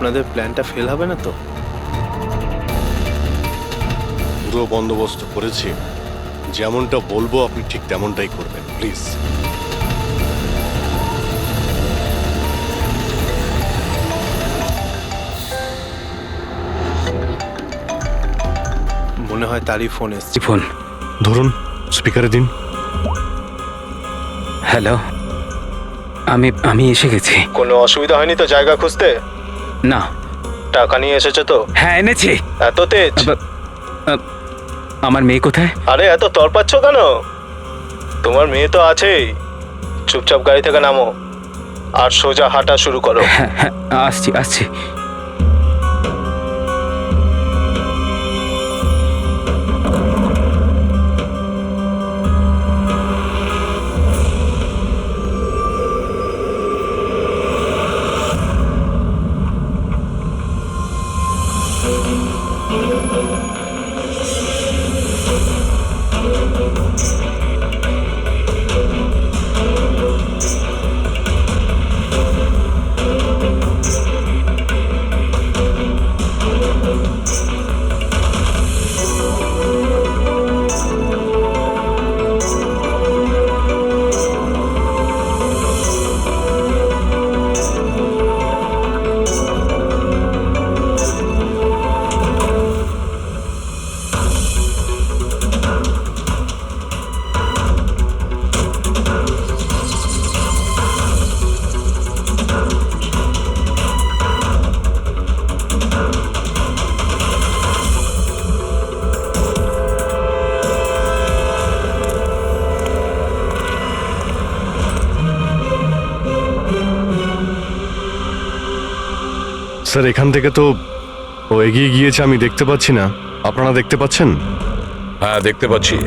আপনাদের প্ল্যানটা ফেল হবে না তো? পুরো বন্দোবস্ত করেছি, যেমনটা বলবো আপনি ঠিক তেমনটাই করবেন, প্লিজ। মনে হয় তারই ফোন এসছে। ফোন ধরুন, স্পিকারে দিন। হ্যালো, আমি আমি এসে গেছি। কোনো অসুবিধা হয়নি তো জায়গা খুঁজতে? না। টাকা নিয়ে এসেছো তো? হ্যাঁ, এনেছি। এত তেজ? আমার মেয়ে কোথায়? আরে এত তরপাচ্ছ কেন? তোমার মেয়ে তো আছেই। চুপচাপ গাড়ি থেকে নামো আর সোজা হাঁটা শুরু করো। হ্যাঁ হ্যাঁ, আসছি আসছি। স্যার, এখান থেকে তো ও এগিয়ে গিয়েছে, আমি দেখতে পাচ্ছি না। আপনারা দেখতে পাচ্ছেন? হ্যাঁ, দেখতে পাচ্ছি।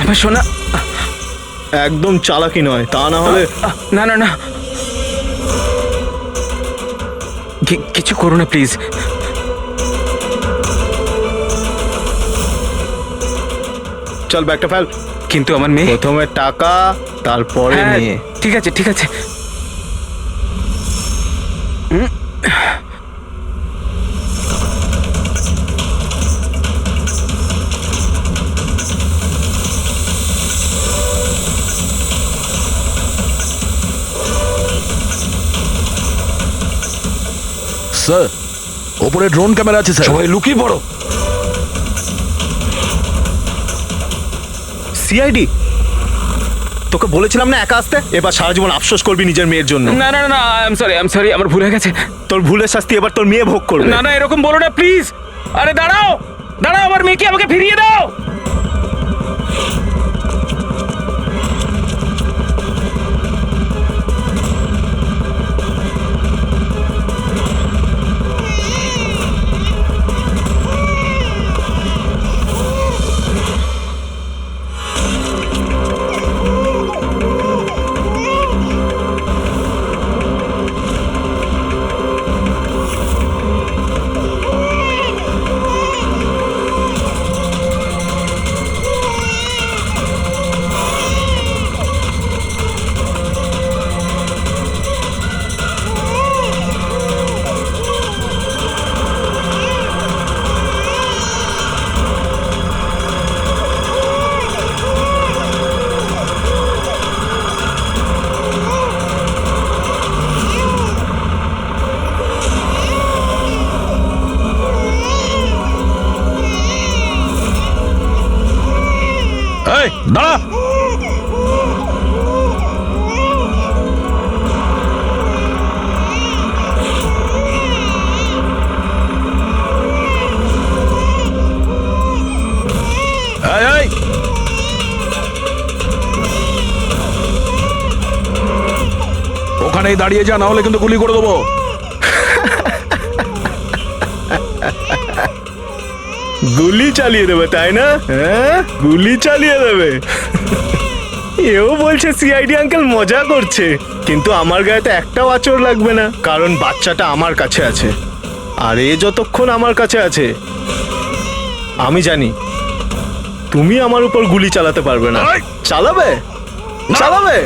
আমার সোনা। একদম চালাকি নয়, তা না হলে। না না না, কিছু করো না প্লিজ। চল ব্যাগটা ফেল। কিন্তু আমার মেয়ে। প্রথমে টাকা, তারপরে হ্যাঁ, মেয়ে। ঠিক আছে ঠিক আছে। স্যার, ওপরে ড্রোন ক্যামেরা আছে স্যার। সবাই লুকিয়ে পড়ো। সিআইডি, তোকে বলেছিলাম না একা আসতে? এবার সারা জীবন আফসোস করবি নিজের মেয়ের জন্য। না না না, আই এম সরি, আমার ভুল হয়ে গেছে। তোর ভুলের শাস্তি এবার তোর মেয়ে ভোগ করবে। না না, এরকম বলো না প্লিজ। আরে দাঁড়াও দাঁড়াও, আমার মেয়েকে আমাকে ফিরিয়ে দাও। এই দাঁড়া। এখানেই দাঁড়িয়ে যা, না হলে কিন্তু গুলি করে দেবো। গুলি চালিয়ে দেবে তাই না? হ্যাঁ, গুলি চালিয়ে দেবে। এও বলছে সিআইডি আঙ্কেল মজা করছে, কিন্তু আমার গায়ে তো একটাও আঁচড় লাগবে না, কারণ বাচ্চাটা আমার কাছে আছে। আর এ যতক্ষণ আমার কাছে আছে, আমি জানি তুমি আমার উপর গুলি চালাতে পারবে না। চালাবে চালাবে।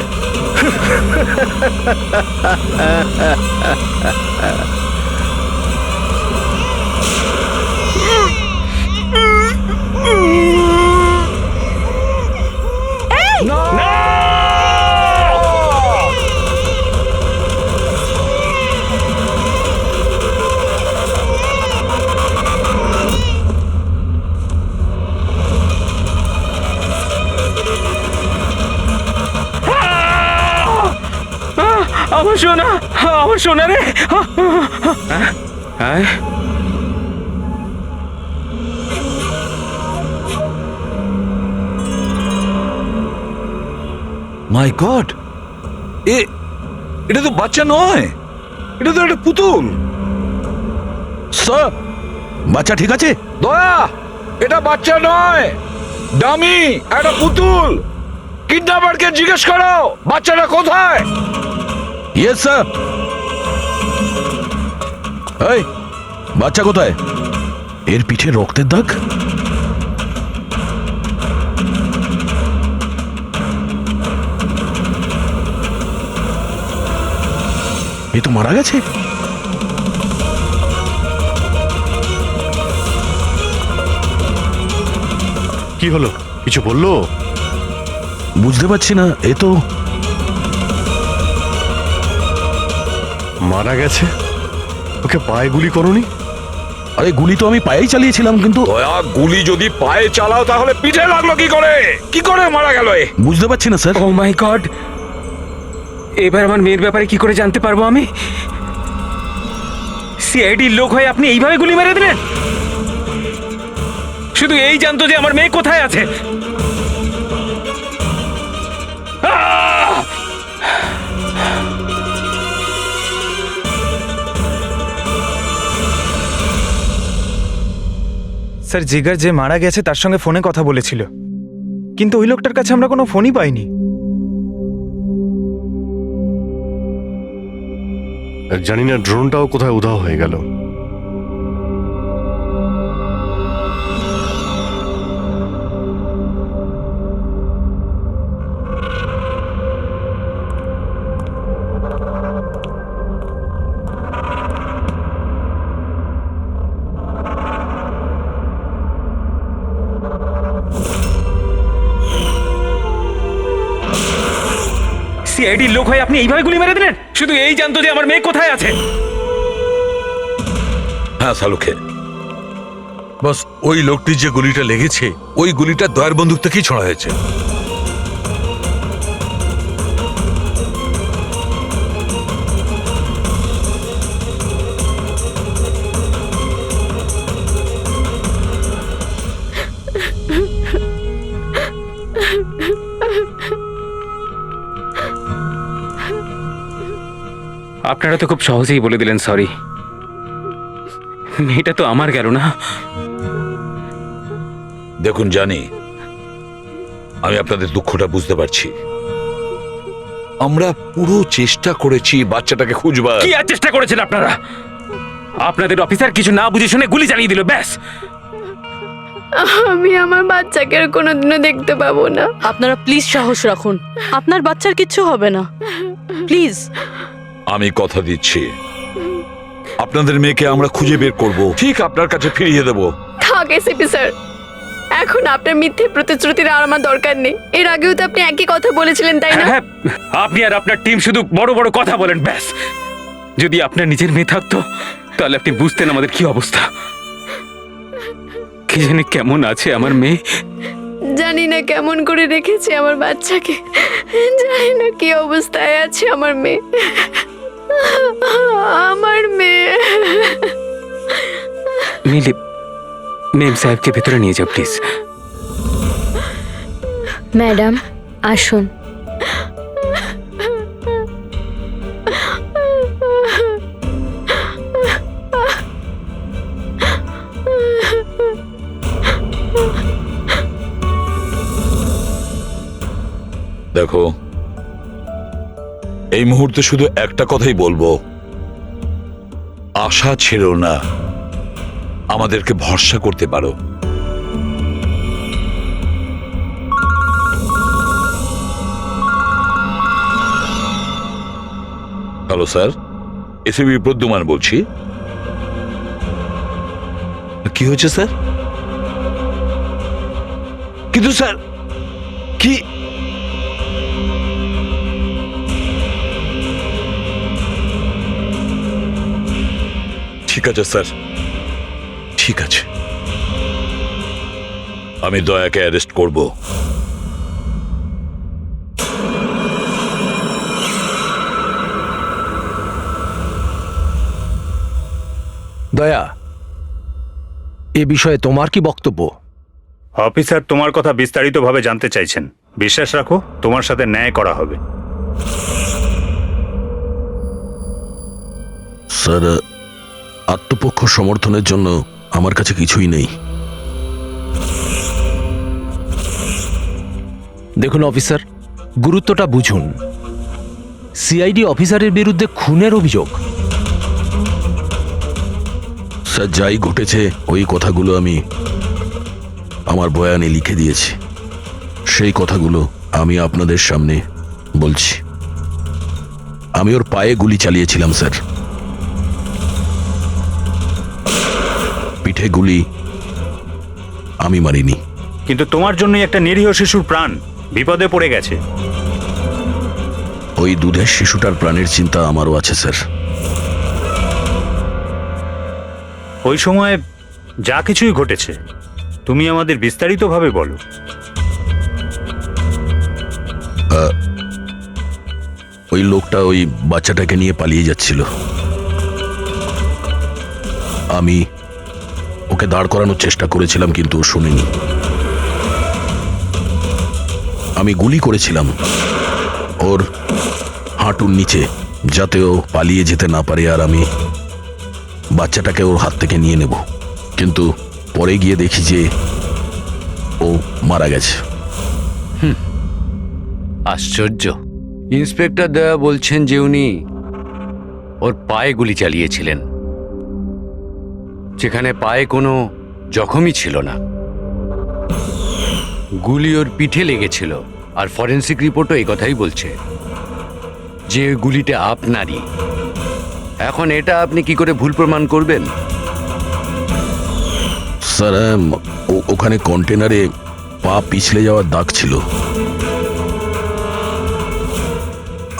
আমার সোনা, আমার সোনা রে। মাই গড, এটা তো বাচ্চা নয়, এটা তো একটা পুতুল। স্যার, বাচ্চা ঠিক আছে? দয়া, এটা বাচ্চা নয়, ডামি, একটা পুতুল। কিডন্যাপারকে জিজ্ঞেস করো বাচ্চাটা কোথায়। Yes sir. এই, বাচ্চা কোথায়? এর পিঠে রক্তের দাগ। এ তো মারা গেছে। কি হলো, কিছু বললো? বুঝতে পারছি না, এ তো মারা গেছে। ওকে পায়ে গুলি করনি? আরে গুলি তো আমি পায়েই চালিয়েছিলাম, কিন্তু দয়া, গুলি যদি পায়ে চালাও তাহলে পিঠে লাগলো কি করে? কি করে মারা গেল এ? বুঝতে পারছি না স্যার। ও মাই গড, এবার আমার মেয়ের ব্যাপারে কি করে জানতে পারবো আমি? সিআইডির লোক হয়ে আপনি এইভাবে গুলি মেরে দিলেন? শুধু এই জানতো যে আমার মেয়ে কোথায় আছে। স্যার, জিগার যে মারা গেছে তার সঙ্গে ফোনে কথা বলেছিল, কিন্তু ওই লোকটার কাছে আমরা কোনো ফোনই পাইনি। জানি না ড্রোনটাও কোথায় উধাও হয়ে গেল। সিআইডির লোক হয়ে আপনি এইভাবে গুলি মেরে দিলেন? শুধু এই জানতো যে আমার মেয়ে কোথায় আছে। হ্যাঁ সালুকে, বস, ওই লোকটির যে গুলিটা লেগেছে ওই গুলিটা দয়ার বন্দুক থেকেই ছোড়া হয়েছে। আপনারা তো খুব সহজেই বলে দিলেন সরি। মেয়েটা তো আমার গেল না। দেখুন জানি, আমি আপনাদের দুঃখটা বুঝতে পারছি। আমরা পুরো চেষ্টা করেছি বাচ্চাটাকে খুঁজবার। কি আর চেষ্টা করেছেন আপনারা? আপনাদের অফিসার কিছু না বুঝে শুনে গুলি চালিয়ে দিল, ব্যাস। আমি আমার বাচ্চাকে আর কোনোদিনও দেখতে পাবো না। আপনারা প্লিজ সাহস রাখুন, আপনার বাচ্চার কিচ্ছু হবে না, প্লিজ। আমি কথা দিচ্ছি, আপনাদের মেয়েকে আমরা খুঁজে বের করব, ঠিক আপনার কাছে ফিরিয়ে দেব। থাক এসিপি স্যার, এখন আপনার মিথ্যে প্রতিশ্রুতির আর আমার দরকার নেই। এর আগেও তো আপনি একই কথা বলেছিলেন, তাই না? হ্যাঁ, আপনি আর আপনার টিম শুধু বড় বড় কথা বলেন, ব্যাস। যদি আপনার নিজের মেয়ে থাকতো তাহলে আপনি বুঝতেন আমাদের কি অবস্থা। কি জানি কেমন আছে আমার মেয়ে। জানি না কেমন করে রেখেছি আমার বাচ্চাকে, জানি না কি অবস্থায় আছে আমার মেয়ে। আমার মেয়ে। মিলি, মেম সাহেবকে ভেতরে নিয়ে যাও প্লিজ। ম্যাডাম আসুন। দেখো, এই মুহূর্তে শুধু একটা কথাই বলবো, আশা ছেড়ো না, আমাদেরকে ভরসা করতে পারো। হ্যালো স্যার, এসিবি প্রদ্যুমান বলছি। কি হয়েছে স্যার? কিন্তু স্যার কি ঠিক আছে স্যার, ঠিক আছে, আমি দয়াকে অ্যারেস্ট করব। দয়া, এ বিষয়ে তোমার কি বক্তব্য? অফিসার তোমার কথা বিস্তারিতভাবে জানতে চাইছেন। বিশ্বাস রাখো, তোমার সাথে ন্যায় করা হবে। স্যার, আত্মপক্ষ সমর্থনের জন্য আমার কাছে কিছুই নেই। দেখুন অফিসার, গুরুত্বটা বুঝুন। সিআইডি অফিসারের বিরুদ্ধে খুনের অভিযোগ। স্যার, যাই ঘটেছে ওই কথাগুলো আমি আমার বয়ানে লিখে দিয়েছি। সেই কথাগুলো আমি আপনাদের সামনে বলছি। আমি ওর পায়ে গুলি চালিয়েছিলাম স্যার, পিঠে গুলি আমি মারিনি। কিন্তু তোমার জন্যই একটা নিরীহ শিশুর প্রাণ বিপদে পড়ে গেছে। ওই দুধের শিশুটার প্রাণের চিন্তা আমারও আছে স্যার। ওই সময় যা কিছুই ঘটেছে তুমি আমাদের বিস্তারিতভাবে বলো। ওই লোকটা ওই বাচ্চাটাকে নিয়ে পালিয়ে যাচ্ছিল। আমি ওকে দাঁড় করানোর চেষ্টা করেছিলাম, কিন্তু ও শুনেনি। আমি গুলি করেছিলাম ওর হাঁটুর নিচে, যাতে ও পালিয়ে যেতে না পারে, আর আমি বাচ্চাটাকে ওর হাত থেকে নিয়ে নেব। কিন্তু পরে গিয়ে দেখি যে ও মারা গেছে। আশ্চর্য। ইন্সপেক্টর দয়া বলছেন যে উনি ওর পায়ে গুলি চালিয়েছিলেন, যেখানে পায়ে কোনো জখমই ছিল না। গুলি ওর পিঠে লেগেছিল, আর ফরেন্সিক রিপোর্টও এই কথাই বলছে যে ওই গুলিটা আপনারই। এখন এটা আপনি কি করে ভুল প্রমাণ করবেন? স্যার, ওখানে কন্টেনারে পা পিছলে যাওয়ার দাগ ছিল।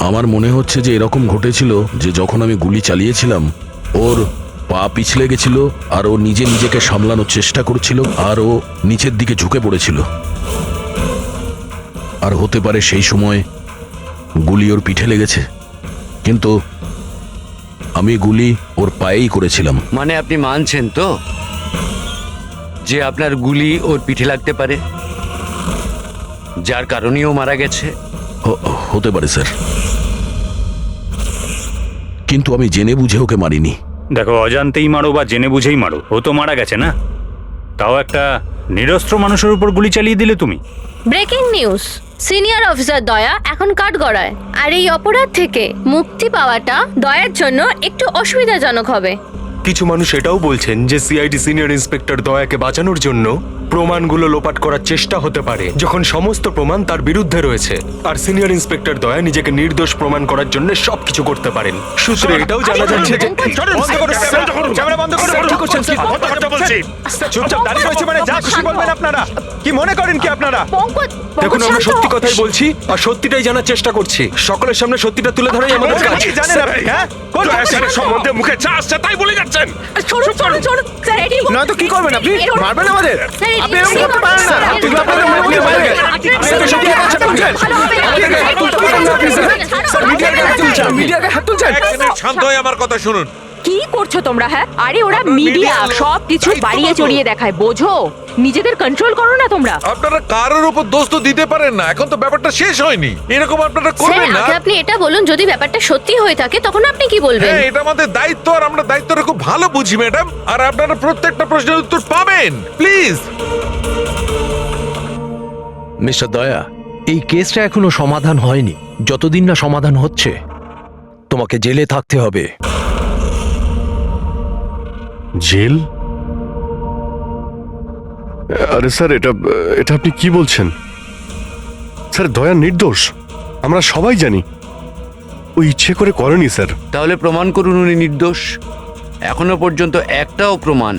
আমার মনে হচ্ছে যে এরকম ঘটেছিল যে যখন আমি গুলি চালিয়েছিলাম ওর পা পিছলে গেছিল, আর ও নিজেকে সামলানোর চেষ্টা করছিল, আর ও নিচের দিকে ঝুঁকে পড়েছিল। আর হতে পারে সেই সময় গুলি ওর পিঠে লেগেছে, কিন্তু আমি গুলি ওর পায়েই করেছিলাম। মানে আপনি মানছেন তো যে আপনার গুলি ওর পিঠে লাগতে পারে, যার কারণেও মারা গেছে? হতে পারে স্যার, কিন্তু আমি জেনে বুঝে ওকে মারিনি। দেখো, অজান্তেই মারো বা জেনে বুঝেই মারো, ও তো মারা গেছে না? তাও একটা নিরস্ত্র মানুষের উপর গুলি চালিয়ে দিলে তুমি। ব্রেকিং নিউজ, সিনিয়র অফিসার দয়া এখন কাঠগড়ায়। আর এই অপরাধ থেকে মুক্তি পাওয়াটা দয়ার জন্য একটু অসুবিধাজনক হবে। কিছু মানুষ এটাও বলছেন যে সিআইডি সিনিয়র ইন্সপেক্টর দয়াকে বাঁচানোর জন্য প্রমাণগুলো লোপাট করার চেষ্টা হতে পারে, যখন সমস্ত প্রমাণ তার বিরুদ্ধে রয়েছে। আর সিনিয়র ইন্সপেক্টর দয়া নিজেকে নির্দোষ প্রমাণ করার জন্য সবকিছু করতে পারেন। সূত্রে এটাও জানা যাচ্ছে যে চুপচাপ দাঁড়িয়ে রয়েছে, মানে যা খুশি বলবেন আপনারা। কি মনে করেন কি আপনারা? দেখুন, আমরা সত্যি কথাই বলছি আর সত্যিটাই জানার চেষ্টা করছি। সকলের সামনে সত্যিটা তুলে ধরাই আমাদের কাজ। জানেন আপনি? হ্যাঁ, সম্বন্ধে মুখে চা আসছে তাই বলে যাচ্ছেন। নয়তো কি করবেন আপনি? মারবেন আমাদের? আপনি এরকম করতে পারেন না। আপনি আপনাদের মুখ দিয়ে বাইরে গেলেন। আপনি তো সত্যি কথা বলছেন। মিডিয়ার গায়ে হাত তুলছেন। শান্ত হয়ে আমার কথা শুনুন। কি করছো তোমরা? হ্যাঁ, আরে ওরা মিডিয়া সব কিছু বাড়িয়ে চড়িয়ে দেখায়, বোঝো? নিজেদের কন্ট্রোল করো না তোমরা। আপনারা কারোর উপর দোষ তো দিতে পারেন না, এখন তো ব্যাপারটা শেষ হয়নি। এরকম আপনারা করবেন না। আপনি এটা বলুন, যদি ব্যাপারটা সত্যি হয়ে থাকে তখন আপনি কি বলবেন? হ্যাঁ, এটা আমাদের দায়িত্ব, আর আমরা দায়িত্বটা খুব ভালো বুঝি ম্যাডাম। আর আপনারা প্রত্যেকটা প্রশ্নের উত্তর পাবেন, প্লিজ। মিস্টার দয়া, এই কেসটা এখনো সমাধান হয়নি। যতদিন না সমাধান হচ্ছে তোমাকে জেলে থাকতে হবে। জেল? আরে স্যার, এটা এটা আপনি কি বলছেন? স্যার, দয়া নির্দোষ, আমরা সবাই জানি। ও ইচ্ছে করে করেনি স্যার। তাহলে প্রমাণ করুন উনি নির্দোষ। এখনো পর্যন্ত একটাও প্রমাণ,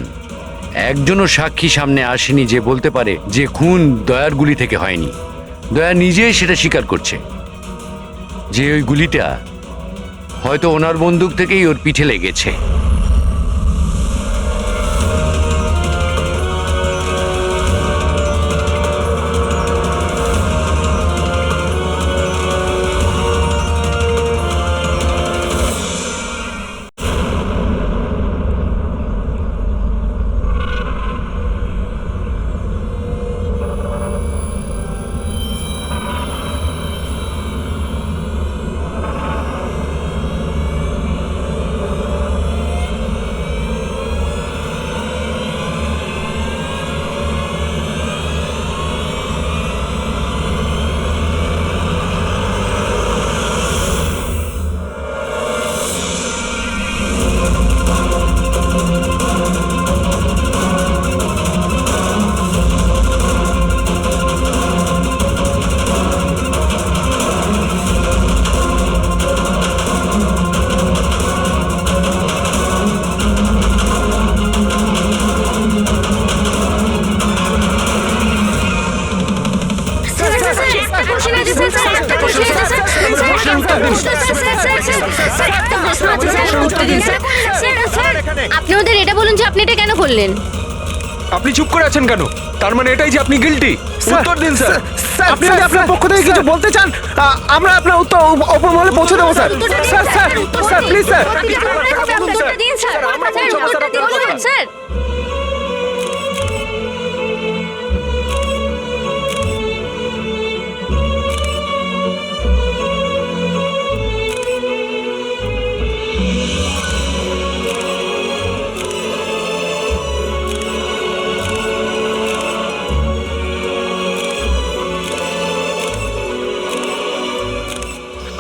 একজনও সাক্ষী সামনে আসেনি যে বলতে পারে যে খুন দয়ার গুলি থেকে হয়নি। দয়া নিজেই সেটা স্বীকার করছে যে ওই গুলিটা হয়তো ওনার বন্দুক থেকেই ওর পিঠে লেগেছে। আপনি ওদের এটা বলুন যে আপনি এটা কেন করলেন। আপনি চুপ করে আছেন কেন? তার মানে এটাই যে আপনি গিল্টি? উত্তর দিন স্যার। আপনি যদি আপনার পক্ষ থেকে কিছু বলতে চান, আমরা আপনার উত্তর ওপর মহলে পৌঁছে দেবো sir. Sir sir sir please sir. উত্তরটা দিন স্যার। উত্তরটা দিন স্যার।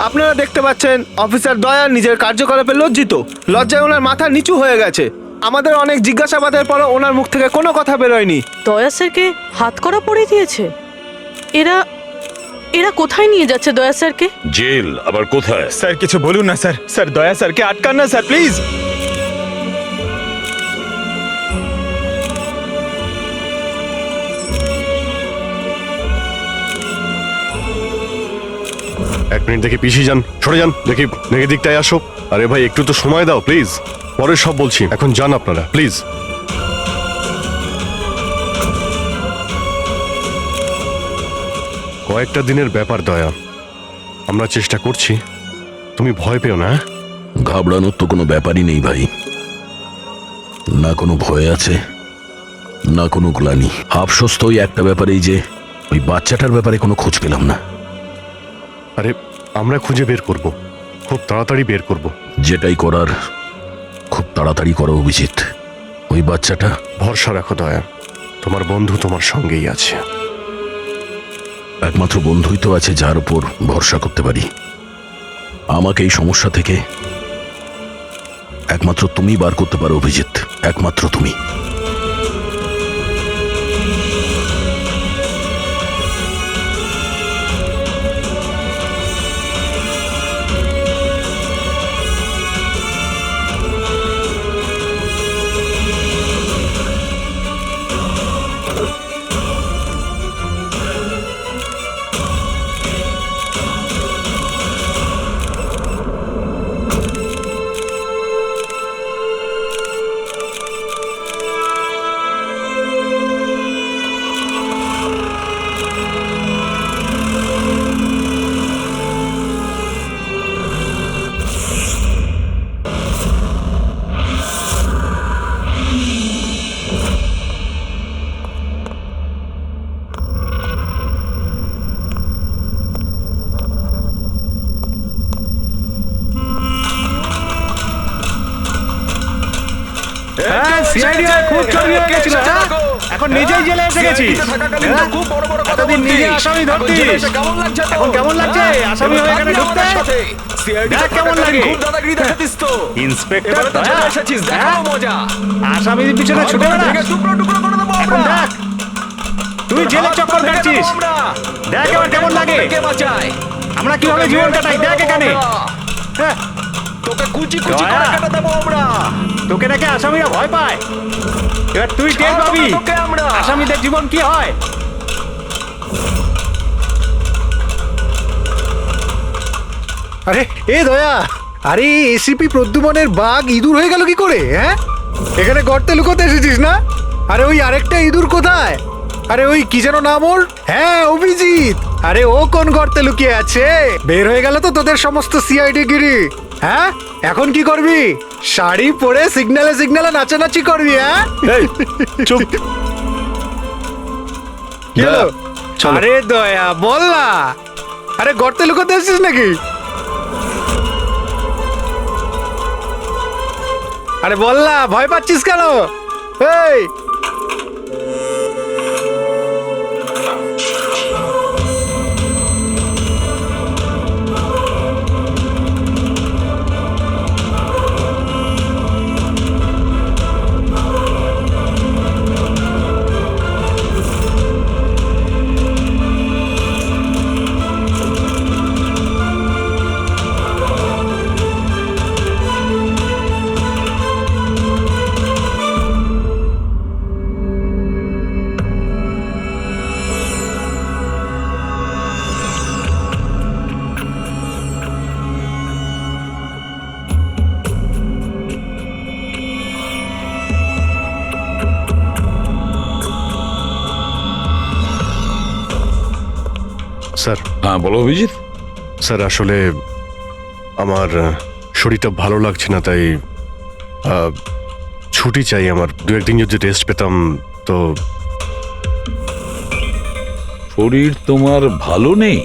আপনারা দেখতে পাচ্ছেন অফিসার দয়া নিজের কার্যকলাপে লজ্জিত। লজ্জায় ওনার মাথা নিচু হয়ে গেছে। আমাদের অনেক জিজ্ঞাসাবাদের পরও ওনার মুখ থেকে কোনো কথা বেরোয়নি। দয়া স্যারকে হাত করা পরিয়ে দিয়েছে। এরা এরা কোথায় নিয়ে যাচ্ছে দয়া স্যারকে? জেল আবার কোথায়? স্যার কিছু বলুন না স্যার। স্যার দয়া স্যারকে আটকান না স্যার, প্লিজ। এক মিনিট, দেখি পিছিয়ে যান, সরে যান, দেখি দেখি দিকটায় আসো। আরে ভাই, একটু তো সময় দাও প্লিজ, পরে সব বলছি, এখন যান আপনারা প্লিজ। কয়েকটা দিনের ব্যাপার দয়া, আমরা চেষ্টা করছি, তুমি ভয় পেও না। ঘাবড়ানোর তো কোনো ব্যাপারই নেই ভাই। না কোনো ভয় আছে, না কোনো গ্লানি। আফসোস তো ওই একটা ব্যাপারেই যে ওই বাচ্চাটার ব্যাপারে কোনো খোঁজ পেলাম না। আরে আমরা খুঁজে বের করব, খুব তাড়াতাড়ি বের করব। যেটাই করার খুব তাড়াতাড়ি করো অভিজিৎ। ওই বাচ্চাটা, ভরসা রাখো দয়া, তোমার বন্ধু তোমার সঙ্গেই আছে। একমাত্র বন্ধুই তো আছে যার উপর ভরসা করতে পারি। আমাকে এই সমস্যা থেকে একমাত্র তুমি বার করতে পারো অভিজিৎ, একমাত্র তুমি। সিআইডি খুব ছড়িয়ে গেছিল। এখন এখন নিজেই জেলে এসে গেছিস। খুব বড় বড় কথা এতদিন নিজে আসামি ধরতিস। কেমন লাগছে তো? এখন কেমন লাগছে আসামি হয়ে এখানে ঢুকতে? দেখ কেমন লাগে। খুব দাদাগিরি দেখাতিস তো। ইন্সপেক্টর এবারে তো চলে এসেছিস, দেখাও মজা। আসামির পিছনে ছুটে বেড়াস। টুকরো টুকরো করে দেবো এখন আমরা। দেখ তুই জেলে চক্কর কাটছিস। দেখ এবার কেমন লাগে। কে বাঁচায়? আমরা কিভাবে জীবন কাটাই দেখ এখানে। হ্যাঁ, তোকে কুচি কুচি দয়া। করে কেটে দেবো আমরা। তোকে নাকি আসামিরা ভয় পায়। এবার তুই টের পাবি তোকে আমরা। আসামিদের জীবন কি হয়। আরে এ দয়া, আরে এসিপি প্রদ্যুমনের বাঘ ইঁদুর হয়ে গেল কি করে? হ্যাঁ, এখানে গর্তে লুকোতে এসেছিস না? আরে ওই আরেকটা ইঁদুর কোথায়? আরে ওই কি যেন নাম ওর? হ্যাঁ, অভিজিৎ। আরে ও কোন গর্তে লুকিয়ে আছে? বের হয়ে গেল তো তোদের সমস্ত সিআইডি গিরি। হ্যাঁ, এখন কি করবি? শাড়ি পরে সিগন্যালে সিগন্যালে নাচানাচি করবি? হ্যাঁ, চুপ। কি হলো? চলো। আরে দয়া বল না, আরে গর্তে লুকোতে এসেছিস নাকি? আরে বল না, ভয় পাচ্ছিস কেন? এই স্যার, হ্যাঁ বলো অভিজিৎ। স্যার আসলে আমার শরীরটা ভালো লাগছে না, তাই ছুটি চাই আমার। দু একদিন যদি রেস্ট পেতাম তো। শরীর তোমার ভালো নেই?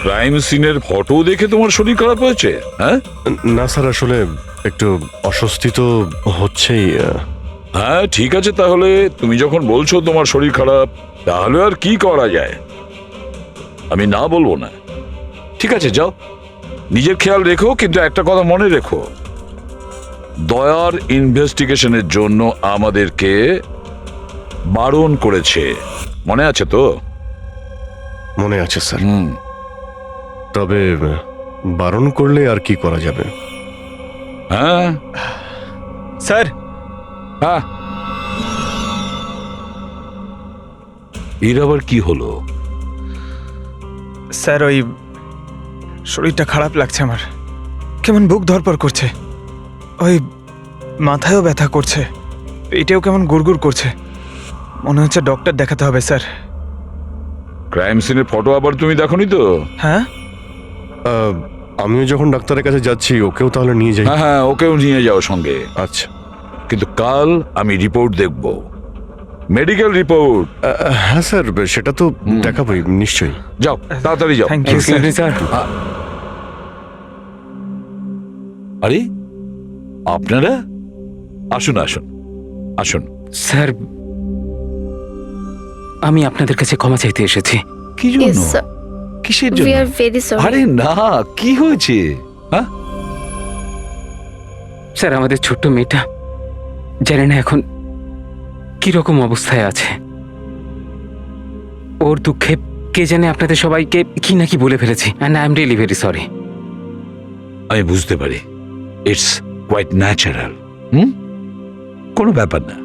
ক্রাইম সিনের ফটো দেখে তোমার শরীর খারাপ হয়েছে? হ্যাঁ না স্যার, আসলে একটু অস্বস্তি তো হচ্ছেই। হ্যাঁ ঠিক আছে, তাহলে তুমি যখন বলছো তোমার শরীর খারাপ, তাহলে আর কি করা যায়? আমি না বলবো না। ঠিক আছে, যাও, নিজের খেয়াল রেখো, কিন্তু একটা কথা মনে রেখো, দয়ার ইনভেস্টিগেশনের জন্য আমাদেরকে বারণ করেছে, মনে আছে তো? মনে আছে স্যার। হুম। তবে বারণ করলে আর কি করা যাবে? হ্যাঁ স্যার, হ্যাঁ, এর আবার কি হলো? স্যার ওই শরীরটা খারাপ লাগছে আমার। কেমন বুক ধরপড় করছে, ওই মাথায়ও ব্যথা করছে, পেটেও কেমন গুড়গুড় করছে। মনে হচ্ছে ডক্টর দেখাতে হবে স্যার। ক্রাইম সিনের ফটো আবার তুমি দেখোনি তো? হ্যাঁ, আমিও যখন ডাক্তারের কাছে যাচ্ছি ওকেও তাহলে নিয়ে যাই। হ্যাঁ হ্যাঁ, ওকেও নিয়ে যাও সঙ্গে। আচ্ছা, কিন্তু কাল আমি রিপোর্ট দেখব, মেডিকেল রিপোর্ট। হ্যাঁ স্যার, সেটা তো দেখাবোই নিশ্চয়ই। যাও, তাড়াতাড়ি যাও। Thank you sir. আরে আপনারা আসুন আসুন আসুন। স্যার, আমি আপনাদের কাছে ক্ষমা চাইতে এসেছি। কি জন্য? কিসের জন্য? আরে না, কি হয়েছে? হ্যাঁ স্যার, আমাদের ছোট্ট মেয়েটা জানি না এখন কিরকম অবস্থায় আছে। ওর দুঃখে কে জানে আপনাদের সবাইকে কি না কি বলে ফেলেছি, and I am really very sorry. আমি বুঝতে পারি, ইটস কোয়াইট ন্যাচারাল। কোনো ব্যাপার না।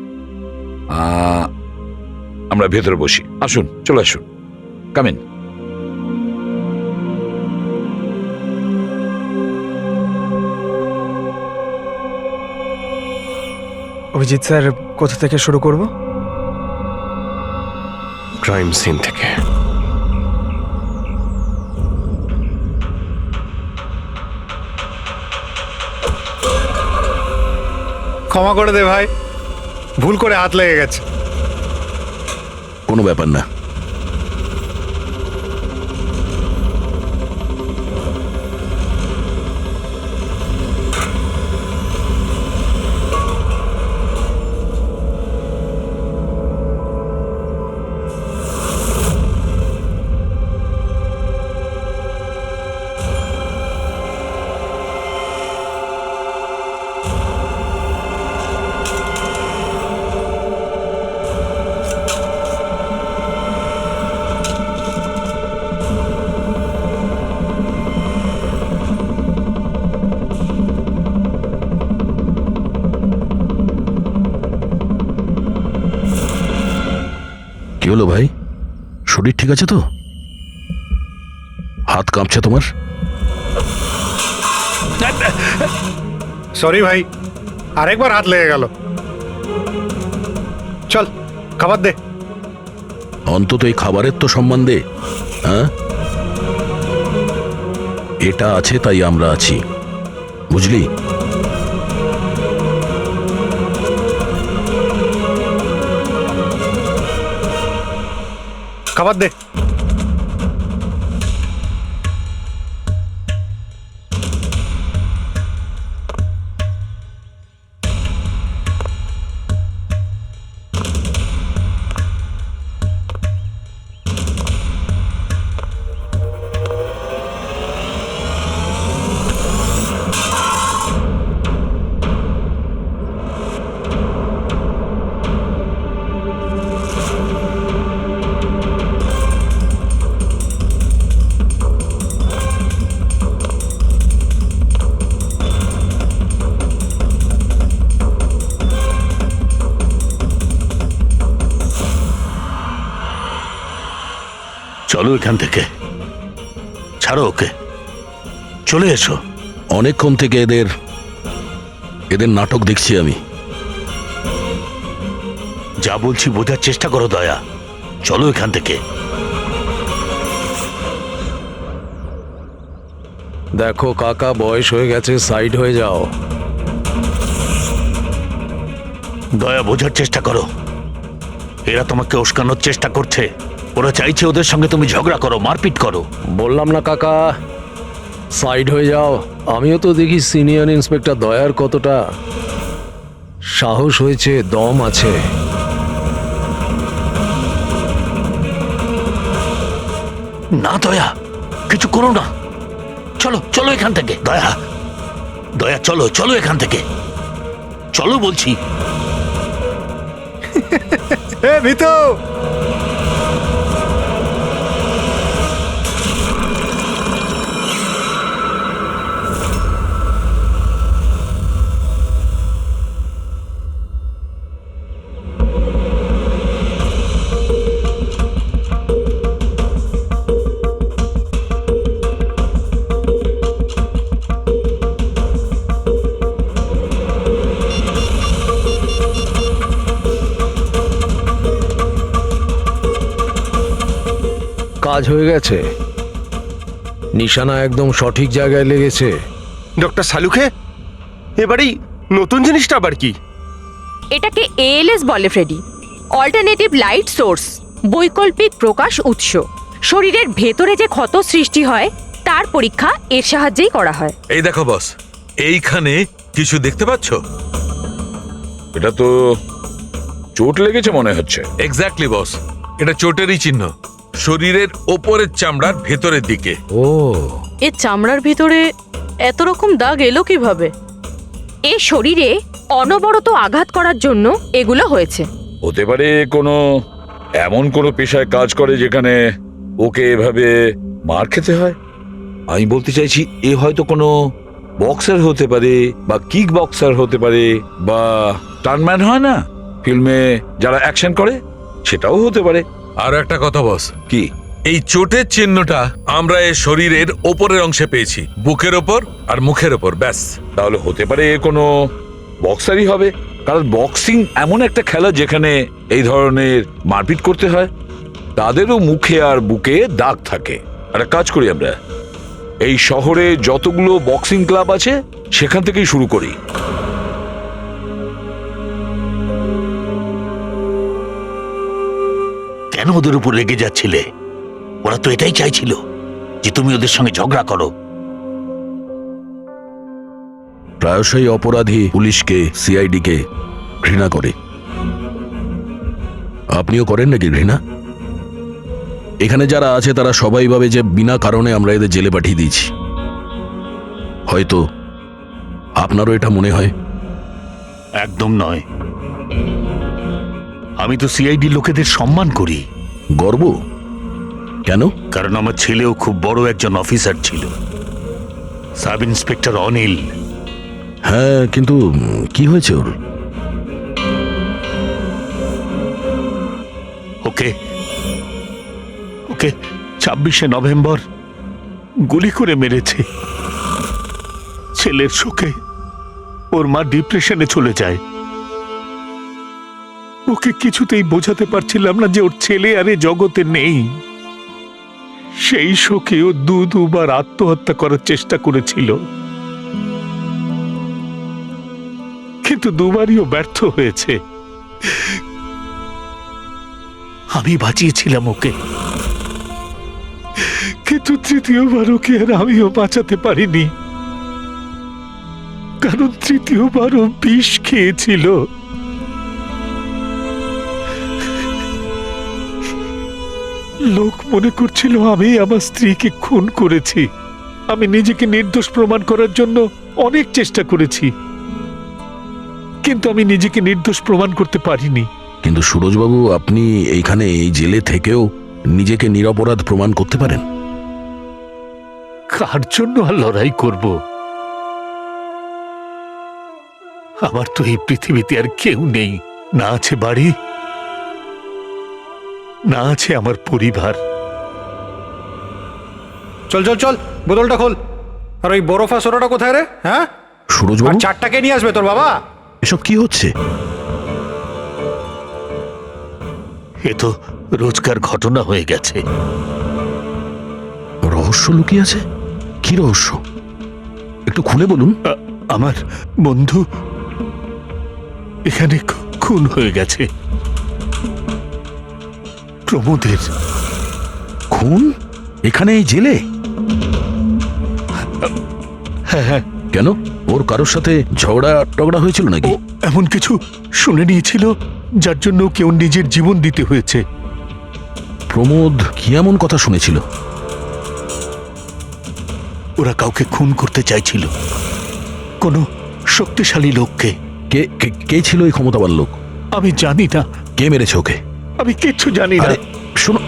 আমরা ভেতরে বসি, আসুন, চলে আসুন, কাম ইন। অভিজিৎ স্যার, কোথা থেকে শুরু করব? ক্রাইম সিন থেকে। ক্ষমা করে দে ভাই, ভুল করে হাত লেগে গেছে। কোনো ব্যাপার না। হলো ভাই, শরীর ঠিক আছে তো? হাত কাঁপছে তোমার? সরি ভাই, আরেকবার হাত লেগে গেল। চল খাবার দে। অন্তত এই খাবারের তো সম্মান দে। হ্যাঁ, এটা আছে তাই আমরা আছি, বুঝলি? খাবার দে। চলো এখান থেকে, ছাড়ো ওকে, চলে এসো। অনেকক্ষণ থেকে এদের নাটক দেখছি আমি। যা বলছি বোঝার চেষ্টা করো দয়া, চলো এখান থেকে। দেখো কাকা, বয়স হয়ে গেছে, সাইড হয়ে যাও। দয়া, বোঝার চেষ্টা করো, এরা তোমাকে উস্কানোর চেষ্টা করছে। ওরা চাইছে ওদের সঙ্গে তুমি ঝগড়া করো, মারপিট করো। বললাম না কাকা, সাইড হয়ে যাও। আমিও তো দেখি সিনিয়র ইন্সপেক্টর দয়ার কতটা সাহস হয়েছে, দম আছে। না দয়া, কিছু করো না, চলো চলো এখান থেকে। দয়া, দয়া চলো চলো এখান থেকে, চলো বলছি। ভিতু, কাজ হয়ে গেছে, নিশানা একদম সঠিক জায়গায় লেগেছে। ডক্টর সালুখে, এবারেই নতুন জিনিসটা আবার কি? এটাকে এএলএস বলে ফ্রেডি, অল্টারনেটিভ লাইট সোর্স, বৈকল্পিক প্রকাশ উৎস। শরীরের ভেতরে যে ক্ষত সৃষ্টি হয় তার পরীক্ষা এর সাহায্যেই করা হয়। এই দেখো বস, এইখানে কিছু দেখতে পাচ্ছ? এটা তো চোট লেগেছে মনে হচ্ছে। এক্স্যাক্টলি বস, এটা চোটেরই চিহ্ন, শরীরের ওপরের চামড়ার ভেতরের দিকে। ও, এর চামড়ার ভিতরে এত রকম দাগ এলো কিভাবে? এ শরীরে অনবরত আঘাত করার জন্য এগুলো হয়েছে। হতে পারে কোনো এমন কোনো পেশায় কাজ করে যেখানে ওকে এভাবে মার খেতে হয়। আমি বলতে চাইছি এ হয়তো কোনো বক্সার হতে পারে, বা কিক বক্সার হতে পারে, বা টার্নম্যান হয় না ফিল্মে যারা অ্যাকশন করে, সেটাও হতে পারে। আর একটা কথা বস, কি? এই চোটের চিহ্নটা আমরা এর শরীরের ওপরের অংশে পেয়েছি, বুকের ওপর আর মুখের ওপর, ব্যাস। তাহলে হতে পারে এ কোনো বক্সারই হবে, কারণ বক্সিং এমন একটা খেলা যেখানে এই ধরনের মারপিট করতে হয়। তাদেরও মুখে আর বুকে দাগ থাকে। একটা কাজ করি আমরা, এই শহরে যতগুলো বক্সিং ক্লাব আছে সেখান থেকেই শুরু করি। কেন ওদের উপর রেগে যাচ্ছিলে? ওরা তো এটাই চাইছিল যে তুমি ওদের সঙ্গে ঝগড়া করো। প্রায়শই অপরাধী পুলিশকে, সিআইডিকে ঘৃণা করে। আপনিও করেন নাকি ঘৃণা? এখানে যারা আছে তারা সবাই ভাবে যে বিনা কারণে আমরা এদের জেলে পাঠিয়ে দিয়েছি। হয়তো আপনারও এটা মনে হয়। একদম নয়, আমি তো সিআইডি লোকেদের সম্মান করি। গর্ব কেন? কারণ আমার ছেলেও খুব বড় একজন অফিসার ছিল, সাব ইন্সপেক্টর অনিল। হ্যাঁ, কিন্তু কি হয়েছে ওর? ওকে ওকে 26শে নভেম্বর গুলি করে মেরেছে। ছেলের শোকে ওর মা ডিপ্রেশনে চলে যায়। ওকে কিছুতেই বোঝাতে পারছিলাম না যে ওর ছেলে আর এ জগতে নেই। সেই শোকে ও দুবার আত্মহত্যা করার চেষ্টা করেছিল, কিন্তু দুবারই ও ব্যর্থ হয়েছে। আমি বাঁচিয়েছিলাম ওকে, কিন্তু তৃতীয়বার ওকে আর আমিও বাঁচাতে পারিনি, কারণ তৃতীয়বার ও বিষ খেয়েছিল। লোক মনে করছিল আমি আমার স্ত্রীকে খুন করেছি। আমি নিজেকে নির্দোষ প্রমাণ করার জন্য অনেক চেষ্টা করেছি, কিন্তু আমি নিজেকে নির্দোষ প্রমাণ করতে পারিনি। কিন্তু সুরজবাবু, আপনি এইখানে এই জেলে থেকেও নিজেকে নিরপরাধ প্রমাণ করতে পারেন। কার জন্য আর লড়াই করব? আমার তো এই পৃথিবীতে আর কেউ নেই। না আছে বাড়ি, না আছে আমার পরিবার। চল চল চল, বোতলটা খোল। আর ওই বরফা সোডাটা কোথায় রে? হ্যাঁ, আর সুরজবাবু, চারটাকে নিয়ে আসবে তোর বাবা। এসব কি হচ্ছে? এ তো রোজকার ঘটনা হয়ে গেছে। রহস্য লুকিয়ে আছে? কি রহস্য? একটু খুলে বলুন। আমার বন্ধু এখানে খুন হয়ে গেছে। প্রমোদের খুন? এখানে এই জেলে? হ্যাঁ। কেন? ওর কারোর সাথে ঝগড়া টগড়া হয়েছিল নাকি? ও এমন কিছু শুনে নিয়েছিল যার জন্য কেউ নিজের জীবন দিতে হয়েছে। প্রমোদ কি এমন কথা শুনেছিল? ওরা কাউকে খুন করতে চাইছিল, কোনো শক্তিশালী লোককে। কে কে ছিল এই ক্ষমতাবান লোক? আমি জানি না। কে মেরেছে ওকে? আমি কিচ্ছু জানি না। আরে শোনো,